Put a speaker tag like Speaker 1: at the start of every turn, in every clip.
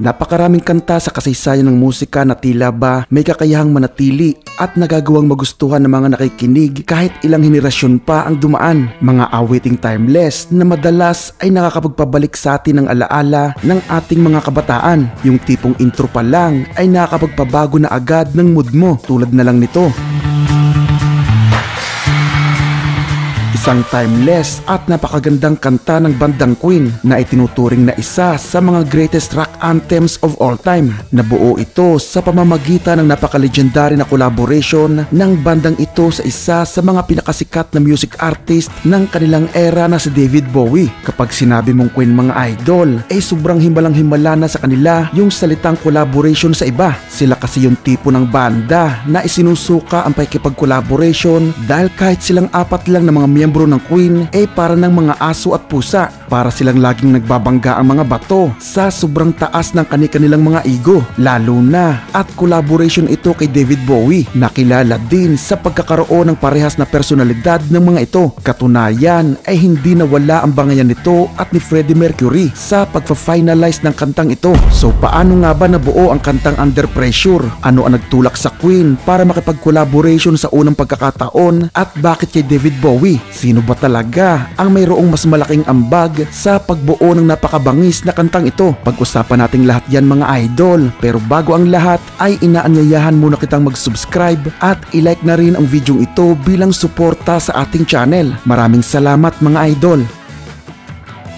Speaker 1: Napakaraming kanta sa kasaysayan ng musika na tila ba may kakayahang manatili at nagagawang magustuhan ng mga nakikinig kahit ilang henerasyon pa ang dumaan. Mga awiting timeless na madalas ay nakakapagpabalik sa atin ng alaala ng ating mga kabataan. Yung tipong intro pa lang ay nakakapagpabago na agad ng mood mo, tulad na lang nito. Isang timeless at napakagandang kanta ng bandang Queen na itinuturing na isa sa mga greatest rock anthems of all time. Nabuo ito sa pamamagitan ng napaka-legendary na collaboration ng bandang ito sa isa sa mga pinakasikat na music artist ng kanilang era na si David Bowie. Kapag sinabi mong Queen mga idol, ay sobrang himalang-himala na sa kanila yung salitang collaboration sa iba. Sila kasi yung tipo ng banda na isinusuka ang pakikipag-collaboration dahil kahit silang apat lang na mga miyembro ng Queen ay para ng mga aso at pusa. Para silang laging nagbabangga ang mga bato sa sobrang taas ng kani-kanilang mga ego. Lalo na at collaboration ito kay David Bowie, nakilala din sa pagkakaroon ng parehas na personalidad ng mga ito. Katunayan ay hindi nawala ang bangayan nito at ni Freddie Mercury sa pagpa-finalize ng kantang ito. So paano nga ba nabuo ang kantang Under Pressure? Ano ang nagtulak sa Queen para makipag-collaboration sa unang pagkakataon at bakit kay David Bowie? Sino ba talaga ang mayroong mas malaking ambag sa pagbuo ng napakabangis na kantang ito? Pag-usapan nating lahat yan mga idol. Pero bago ang lahat ay inaanyayahan muna kitang mag-subscribe at i-like na rin ang video ito bilang suporta sa ating channel. Maraming salamat mga idol.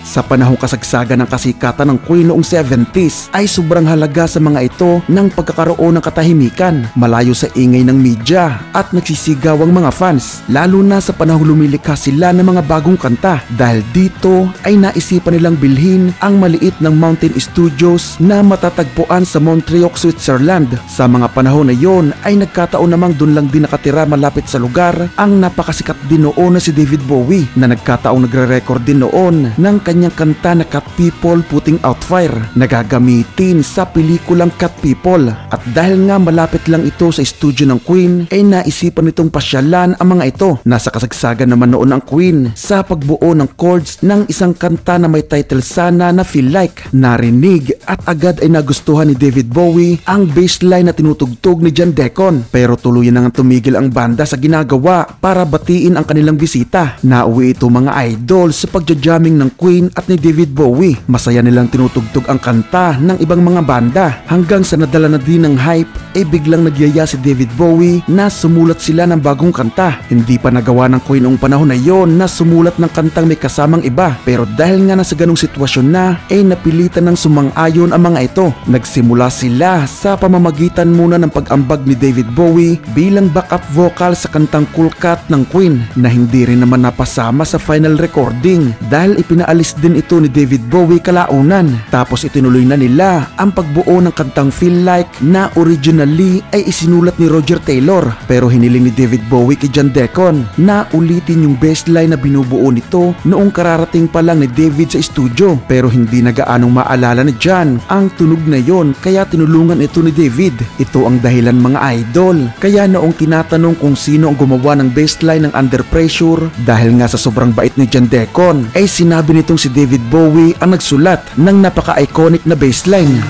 Speaker 1: Sa panahong kasagsagan ng kasikatan ng Queen noong 70s ay sobrang halaga sa mga ito ng pagkakaroon ng katahimikan, malayo sa ingay ng media at nagsisigaw ang mga fans, lalo na sa panahong lumilikha sila ng mga bagong kanta. Dahil dito ay naisipan nilang bilhin ang maliit ng Mountain Studios na matatagpuan sa Montreal, Switzerland. Sa mga panahon na yon ay nagkataon namang doon lang din nakatira malapit sa lugar ang napakasikat din noon na si David Bowie, na nagkataong nagre-record din noon ng kanyang kanta na Cat People Putting Out Fire na gagamitin sa pelikulang Cat People. At dahil nga malapit lang ito sa studio ng Queen ay naisipan nitong pasyalan ang mga ito. Nasa kasagsagan naman noon ang Queen sa pagbuo ng chords ng isang kanta na may title sana na Feel Like. Narinig at agad ay nagustuhan ni David Bowie ang bassline na tinutugtog ni John Deacon, pero tuluyan nang tumigil ang banda sa ginagawa para batiin ang kanilang bisita. Nauwi ito mga idol sa pagja-jamming ng Queen at ni David Bowie. Masaya nilang tinutugtog ang kanta ng ibang mga banda hanggang sa nadala na din ng hype ay biglang nagyaya si David Bowie na sumulat sila ng bagong kanta. Hindi pa nagawa ng Queen noong panahon na yon na sumulat ng kantang may kasamang iba, pero dahil nga nasa ganong sitwasyon na ay napilitan ng sumang-ayon ang mga ito. Nagsimula sila sa pamamagitan muna ng pag-ambag ni David Bowie bilang backup vocal sa kantang Cool Cat ng Queen na hindi rin naman napasama sa final recording dahil ipinaalis din ito ni David Bowie kalaunan. Tapos itinuloy na nila ang pagbuo ng kantang Feel Like na originally ay isinulat ni Roger Taylor, pero hiniling ni David Bowie kay John Deacon na ulitin yung bassline na binubuo nito noong kararating pa lang ni David sa studio, pero hindi na gaanong maalala ni John ang tunog na yon, kaya tinulungan ito ni David. Ito ang dahilan mga idol kaya noong tinatanong kung sino ang gumawa ng bassline ng Under Pressure, dahil nga sa sobrang bait ni John Deacon ay sinabi nitong si David Bowie ang nagsulat ng napaka-iconic na bassline.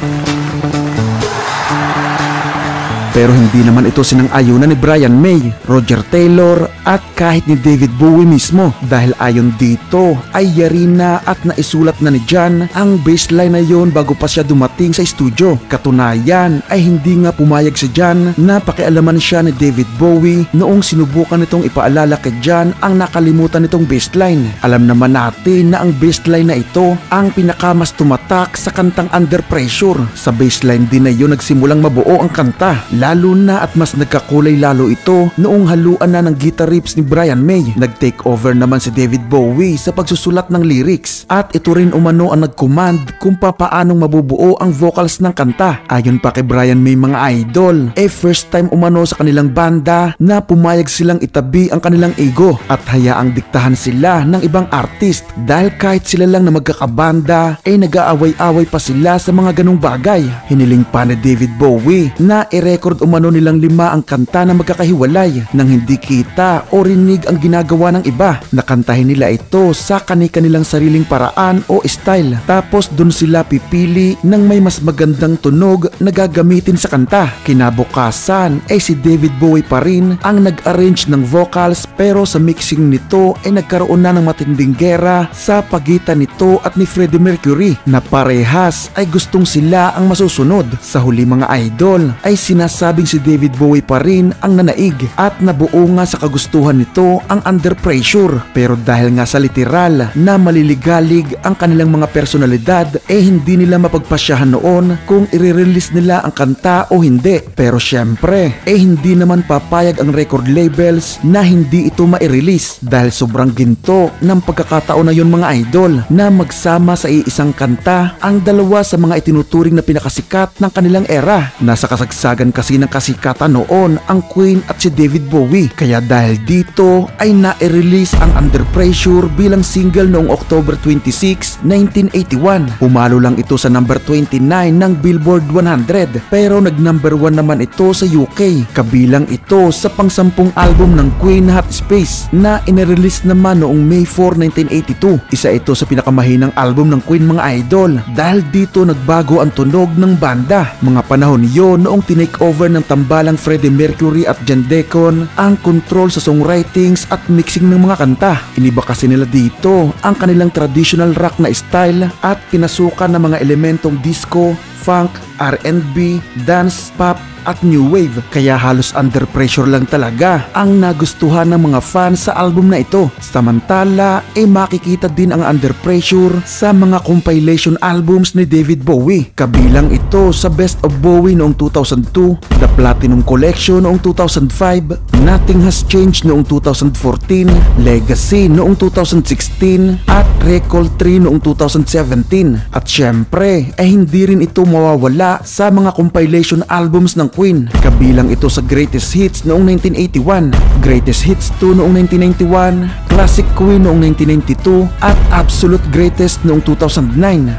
Speaker 1: Pero hindi naman ito sinang-ayunan ni Brian May, Roger Taylor at kahit ni David Bowie mismo, dahil ayon dito ay yari na at naisulat na ni John ang bassline na yon bago pa siya dumating sa studio. Katunayan ay hindi nga pumayag si John na pakialaman siya ni David Bowie noong sinubukan nitong ipaalala kay John ang nakalimutan nitong bassline. Alam naman natin na ang bassline na ito ang pinakamas tumatak sa kantang Under Pressure. Sa bassline din na yon nagsimulang mabuo ang kanta, lalo na at mas nagkakulay lalo ito noong haluan na ng guitar riffs ni Brian May. Nag-take over naman si David Bowie sa pagsusulat ng lyrics at ito rin umano ang nag-command kung paanong mabubuo ang vocals ng kanta. Ayon pa kay Brian May mga idol, first time umano sa kanilang banda na pumayag silang itabi ang kanilang ego at hayaang diktahan sila ng ibang artist, dahil kahit sila lang na magkakabanda ay nag-aaway-away pa sila sa mga ganong bagay. Hiniling pa ni David Bowie na i-record ni-record umano nilang 5 ang kanta na magkakahiwalay nang hindi kita o rinig ang ginagawa ng iba. Nakantahin nila ito sa kani-kanilang sariling paraan o style. Tapos dun sila pipili ng may mas magandang tunog na gagamitin sa kanta. Kinabukasan ay si David Bowie pa rin ang nag-arrange ng vocals, pero sa mixing nito ay nagkaroon na ng matinding gera sa pagitan nito at ni Freddie Mercury na parehas ay gustong sila ang masusunod. Sa huli mga idol ay sinasabing si David Bowie pa rin ang nanaig at nabuo nga sa kagustuhan nito ang Under Pressure, pero dahil nga sa literal na maliligalig ang kanilang mga personalidad hindi nila mapagpasyahan noon kung i-release nila ang kanta o hindi. Pero syempre hindi naman papayag ang record labels na hindi ito ma-release dahil sobrang ginto ng pagkakataon na yun mga idol na magsama sa iisang kanta ang dalawa sa mga itinuturing na pinakasikat ng kanilang era. Nasa kasagsagan kasi ng kasikatan noon ang Queen at si David Bowie, kaya dahil dito ay na-release ang Under Pressure bilang single noong October 26, 1981. Pumalo lang ito sa number 29 ng Billboard 100 pero nag-number 1 naman ito sa UK. Kabilang ito sa pang-10 album ng Queen, Hot Space, na inirelease naman noong May 4, 1982. Isa ito sa pinakamahinang album ng Queen mga idol dahil dito nagbago ang tunog ng banda. Mga panahon yon noong tinake over ng tambalang Freddie Mercury at John Deacon ang control sa songwritings at mixing ng mga kanta. Iniba kasi nila dito ang kanilang traditional rock na style at pinasukan ng mga elementong disco, funk, R&B, dance, pop at new wave, kaya halos Under Pressure lang talaga ang nagustuhan ng mga fans sa album na ito. Samantala makikita din ang Under Pressure sa mga compilation albums ni David Bowie. Kabilang ito sa Best of Bowie noong 2002, The Platinum Collection noong 2005, Nothing Has Changed noong 2014, Legacy noong 2016 at Recall 3 noong 2017. At syempre hindi rin ito mawawala sa mga compilation albums ng Queen. Kabilang ito sa Greatest Hits noong 1981, Greatest Hits 2 noong 1991, Classic Queen noong 1992 at Absolute Greatest noong 2009.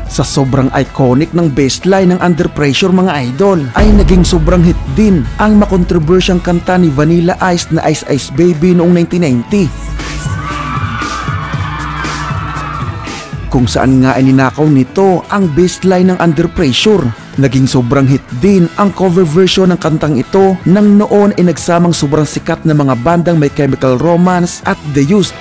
Speaker 1: Sa sobrang iconic ng bassline ng Under Pressure mga idol ay naging sobrang hit din ang makontrobersyang kanta ni Vanilla Ice na Ice Ice Baby noong 1990. Kung saan nga ay ninakaw nito ang bassline ng Under Pressure. Naging sobrang hit din ang cover version ng kantang ito nang noon ay nagsamang sobrang sikat na mga bandang My Chemical Romance at The Used.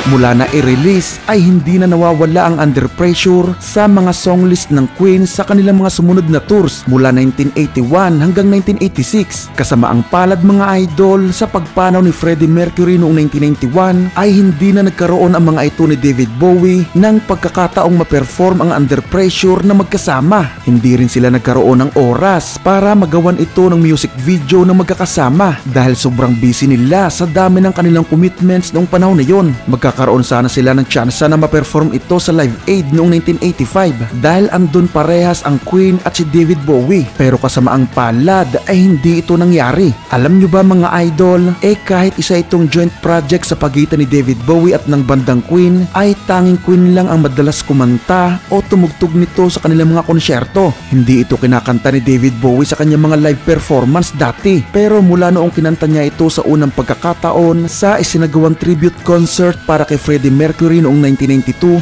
Speaker 1: Mula na i-release ay hindi na nawawala ang Under Pressure sa mga songlist ng Queen sa kanilang mga sumunod na tours mula 1981 hanggang 1986. Kasama ang palad mga idol sa pagpanaw ni Freddie Mercury noong 1991 ay hindi na nagkaroon ang mga ito ni David Bowie ng pagkakataong ma-perform ang Under Pressure na magkasama. Hindi rin sila nagkaroon ng oras para magawan ito ng music video na magkakasama dahil sobrang busy nila sa dami ng kanilang commitments noong panahon na yon. Magkakaroon sana sila ng tsansa na ma-perform ito sa Live Aid noong 1985 dahil andun parehas ang Queen at si David Bowie, pero kasamaang palad ay hindi ito nangyari. Alam nyo ba mga idol, kahit isa itong joint project sa pagitan ni David Bowie at ng bandang Queen ay tanging Queen lang ang madalas kumanta o tumugtog nito sa kanilang mga konsyerto. Hindi ito kinakanta ni David Bowie sa kanyang mga live performance dati, pero mula noong kinanta niya ito sa unang pagkakataon sa isinagawang tribute concert para kay Freddie Mercury noong 1992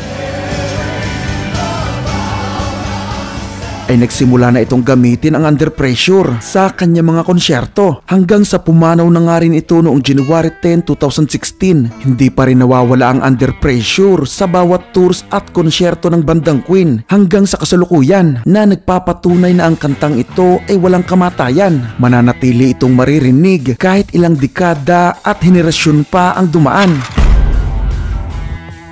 Speaker 1: ay nagsimula na itong gamitin ang Under Pressure sa kanyang mga konsyerto hanggang sa pumanaw na nga rin ito noong January 10, 2016. Hindi pa rin nawawala ang Under Pressure sa bawat tours at konsyerto ng bandang Queen hanggang sa kasalukuyan na nagpapatunay na ang kantang ito ay walang kamatayan. Mananatili itong maririnig kahit ilang dekada at henerasyon pa ang dumaan.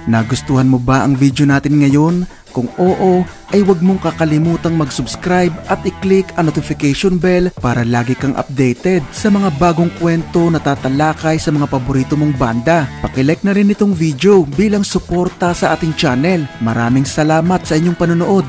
Speaker 1: Nagustuhan mo ba ang video natin ngayon? Kung oo, ay huwag mong kakalimutang mag-subscribe at i-click ang notification bell para lagi kang updated sa mga bagong kwento na tatalakay sa mga paborito mong banda. Paki-like na rin itong video bilang suporta sa ating channel. Maraming salamat sa inyong panonood.